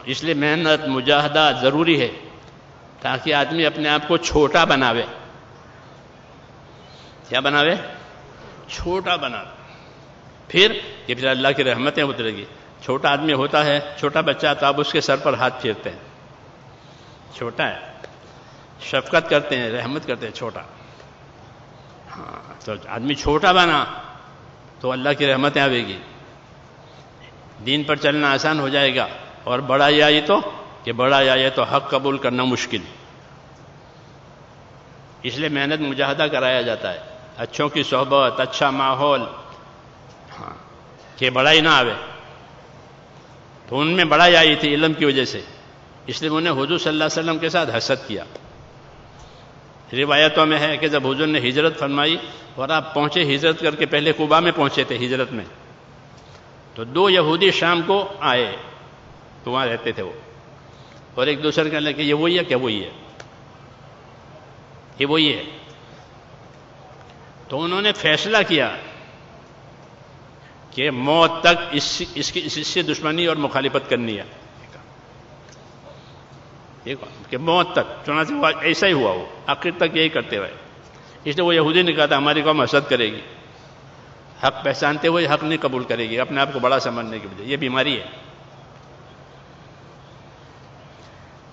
اس لیے محنت مجاہدہ ضروری ہے تاکہ آدمی اپنے آپ کو چھوٹا بناوے. کیا بناوے؟ چھوٹا بناوے. پھر اللہ کی رحمتیں اترے گی. چھوٹا آدمی ہوتا ہے، چھوٹا بچہ، تو آپ اس کے سر پر ہاتھ پھیرتے ہیں، چھوٹا ہے، شفقت کرتے ہیں، رحمت کرتے ہیں، چھوٹا. ہاں، تو آدمی چھوٹا بنا تو اللہ کی رحمتیں آئے گی، دین پر چلنا آسان ہو جائے گا. اور بڑائی آئی تو حق قبول کرنا مشکل. اس لیے محنت مجاہدہ کرایا جاتا ہے، اچھوں کی صحبت، اچھا ماحول، ہاں، کہ بڑائی نہ آوے. تو ان میں بڑائی آئی تھی علم کی وجہ سے، اس لیے انہوں نے حضور صلی اللہ علیہ وسلم کے ساتھ حسد کیا. روایتوں میں ہے کہ جب حضور نے ہجرت فرمائی اور آپ پہنچے، ہجرت کر کے پہلے قباء میں پہنچے تھے ہجرت میں، تو 2 یہودی شام کو آئے، تو وہاں رہتے تھے وہ، اور ایک دوسرے کہنے لگے کہ یہ وہی ہے، کیا وہی ہے، یہ وہی ہے. تو انہوں نے فیصلہ کیا کہ موت تک اس سے دشمنی اور مخالفت کرنی ہے، کہ موت تک. چنانچہ ایسا ہی ہوا، وہ آخر تک یہی کرتے رہے. اس لیے وہ یہودی نے کہا تھا ہماری قوم حسد کرے گی، حق پہچانتے ہوئے حق نہیں قبول کرے گی، اپنے آپ کو بڑا سمجھنے کی وجہ. یہ بیماری ہے.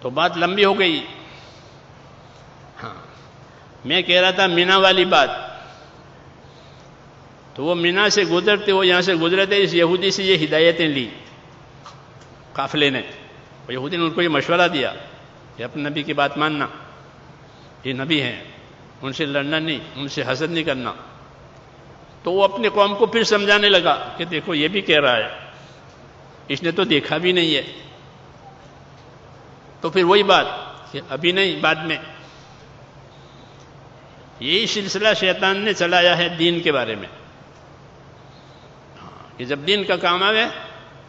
تو بات لمبی ہو گئی. ہاں، میں کہہ رہا تھا مینا والی بات. تو وہ مینا سے گزرتے، وہ یہاں سے گزرے تھے، اس یہودی سے یہ ہدایتیں لی قافلے نے. یہودی نے ان کو یہ مشورہ دیا کہ اپنے نبی کی بات ماننا، یہ نبی ہیں، ان سے لڑنا نہیں، ان سے حسد نہیں کرنا. تو وہ اپنی قوم کو پھر سمجھانے لگا کہ دیکھو یہ بھی کہہ رہا ہے، اس نے تو دیکھا بھی نہیں ہے. تو پھر وہی بات کہ ابھی نہیں، بعد میں. یہی سلسلہ شیطان نے چلایا ہے دین کے بارے میں، کہ جب دین کا کام آئے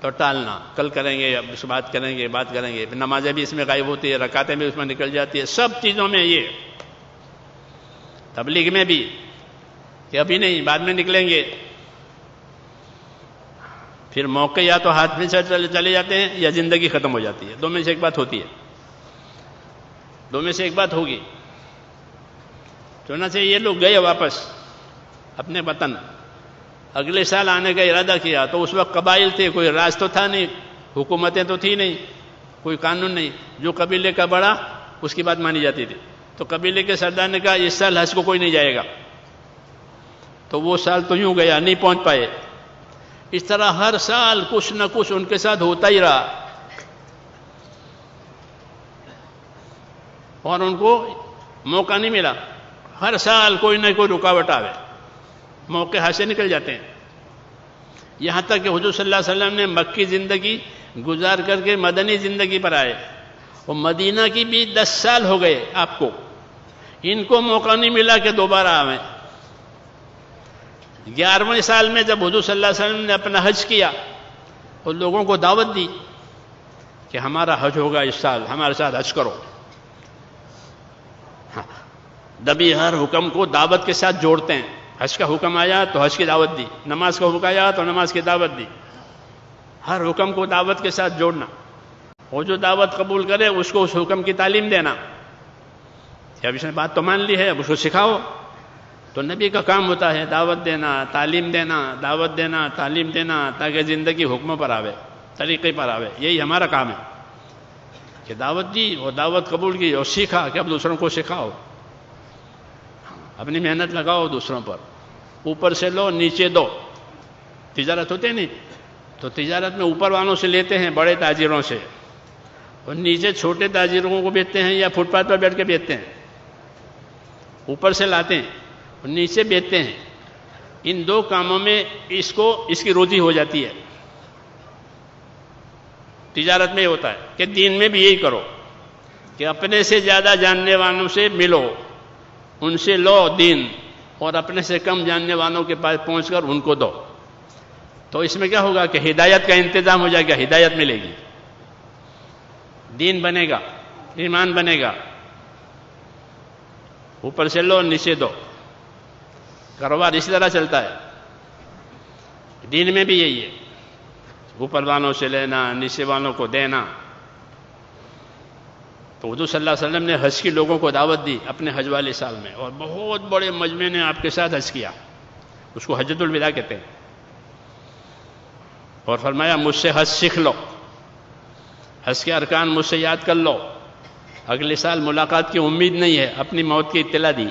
تو ٹالنا، کل کریں گے، اب اس بات کریں گے. نمازیں بھی اس میں غائب ہوتی ہے، رکعتیں بھی اس میں نکل جاتی ہے، سب چیزوں میں. یہ تبلیغ میں بھی کہ ابھی نہیں، بعد میں نکلیں گے. پھر موقع یا تو ہاتھ میں چلے جاتے ہیں یا زندگی ختم ہو جاتی ہے. 2 میں سے ایک بات ہوتی ہے، 2 میں سے ایک بات ہوگی. چنانچہ یہ لوگ گئے واپس اپنے وطن. اگلے سال آنے کا ارادہ کیا تو اس وقت قبائل تھے، کوئی راج تو تھا نہیں، حکومتیں تو تھی نہیں، کوئی قانون نہیں. جو قبیلے کا بڑا اس کی بات مانی جاتی تھی. تو قبیلے کے سردار نے کہا اس سال حج کو کوئی نہیں جائے گا. تو وہ سال تو یوں گیا، نہیں پہنچ پائے. اس طرح ہر سال کچھ نہ کچھ ان کے ساتھ ہوتا ہی رہا، اور ان کو موقع نہیں ملا. ہر سال کوئی نہ کوئی رکاوٹ آوے، موقع ہاتھ سے نکل جاتے ہیں. یہاں تک کہ حضور صلی اللہ علیہ وسلم نے مکی زندگی گزار کر کے مدنی زندگی پر آئے، اور مدینہ کی بھی 10 سال ہو گئے آپ کو. ان کو موقع نہیں ملا کہ دوبارہ آویں. 11ویں سال میں جب حضور صلی اللہ علیہ وسلم نے اپنا حج کیا اور لوگوں کو دعوت دی کہ ہمارا حج ہوگا اس سال، ہمارے ساتھ حج کرو. نبی ہر حکم کو دعوت کے ساتھ جوڑتے ہیں. حج کا حکم آیا تو حج کی دعوت دی، نماز کا حکم آیا تو نماز کی دعوت دی. ہر حکم کو دعوت کے ساتھ جوڑنا، وہ جو دعوت قبول کرے اس کو اس حکم کی تعلیم دینا. اب اس نے بات تو مان لی ہے، اب اس کو سکھاؤ. تو نبی کا کام ہوتا ہے دعوت دینا، تعلیم دینا، دعوت دینا، تعلیم دینا، تاکہ زندگی حکموں پر آوے، طریقے پر آوے. یہی ہمارا کام ہے کہ دعوت دی اور دعوت قبول کی اور سیکھا کہ اب دوسروں کو سکھاؤ. اپنی محنت لگاؤ دوسروں پر، اوپر سے لو نیچے دو. تجارت ہوتے نہیں تو تجارت میں اوپر والوں سے لیتے ہیں، بڑے تاجروں سے، اور نیچے چھوٹے تاجروں کو بیچتے ہیں یا فٹ پاتھ پر بیٹھ کے بیچتے ہیں. اوپر سے لاتے ہیں اور نیچے بیچتے ہیں. ان 2 کاموں میں اس کی روزی ہو جاتی ہے. تجارت میں یہ ہوتا ہے کہ دین میں بھی یہی کرو کہ اپنے سے زیادہ جاننے والوں سے ملو، ان سے لو دین، اور اپنے سے کم جاننے والوں کے پاس پہنچ کر ان کو دو. تو اس میں کیا ہوگا کہ ہدایت کا انتظام ہو جائے گا، ہدایت ملے گی، دین بنے گا، ایمان بنے گا. اوپر سے لو نیچے دو، کاروبار اسی طرح چلتا ہے. دین میں بھی یہی ہے، اوپر والوں سے لینا، نیچے والوں کو دینا. تو حضور صلی اللہ علیہ وسلم نے حج کی لوگوں کو دعوت دی اپنے حج والے سال میں، اور بہت بڑے مجمع نے آپ کے ساتھ حج کیا، اس کو حجۃ الوداع کہتے ہیں، اور فرمایا مجھ سے حج سیکھ لو، حج کے ارکان مجھ سے یاد کر لو، اگلے سال ملاقات کی امید نہیں ہے، اپنی موت کی اطلاع دی،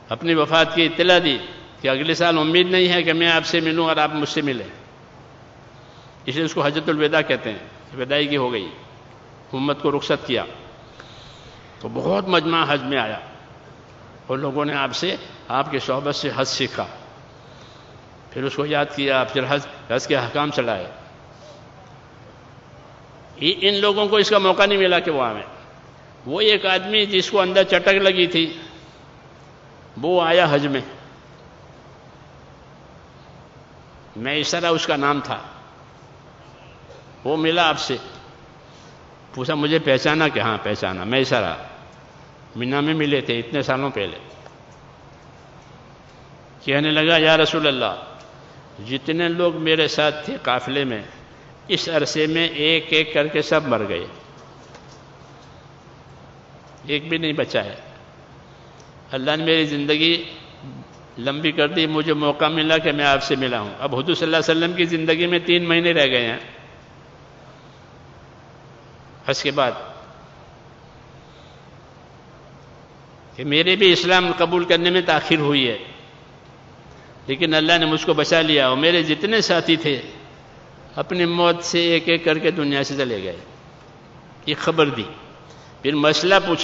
اپنی وفات کی اطلاع دی کہ اگلے سال امید نہیں ہے کہ میں آپ سے ملوں اور آپ مجھ سے ملیں، اس لیے اس کو حجۃ الوداع کہتے ہیں، وداعی ہو گئی، امت کو رخصت کیا۔ تو بہت مجمع حج میں آیا اور لوگوں نے آپ سے، آپ کی صحبت سے حج سیکھا، پھر اس کو یاد کیا، پھر حج کے احکام چلائے۔ ان لوگوں کو اس کا موقع نہیں ملا کہ وہ آئیں۔ وہ ایک آدمی جس کو اندر چٹک لگی تھی وہ آیا حج میں، میں اس طرح اس کا نام تھا، وہ ملا آپ سے، پوچھا مجھے پہچانا کہ ہاں پہچانا، میں اس طرح مینا میں ملے تھے اتنے سالوں پہلے۔ کہنے لگا یا رسول اللہ، جتنے لوگ میرے ساتھ تھے قافلے میں، اس عرصے میں ایک ایک کر کے سب مر گئے، ایک بھی نہیں بچا ہے، اللہ نے میری زندگی لمبی کر دی، مجھے موقع ملا کہ میں آپ سے ملا ہوں۔ اب حضور صلی اللہ علیہ وسلم کی زندگی میں 3 مہینے رہ گئے ہیں حج کے بعد، کہ میرے بھی اسلام قبول کرنے میں تاخیر ہوئی ہے، لیکن اللہ نے مجھ کو بچا لیا، اور میرے جتنے ساتھی تھے اپنی موت سے ایک ایک کر کے دنیا سے چلے گئے، یہ خبر دی۔ پھر مسئلہ پوچھا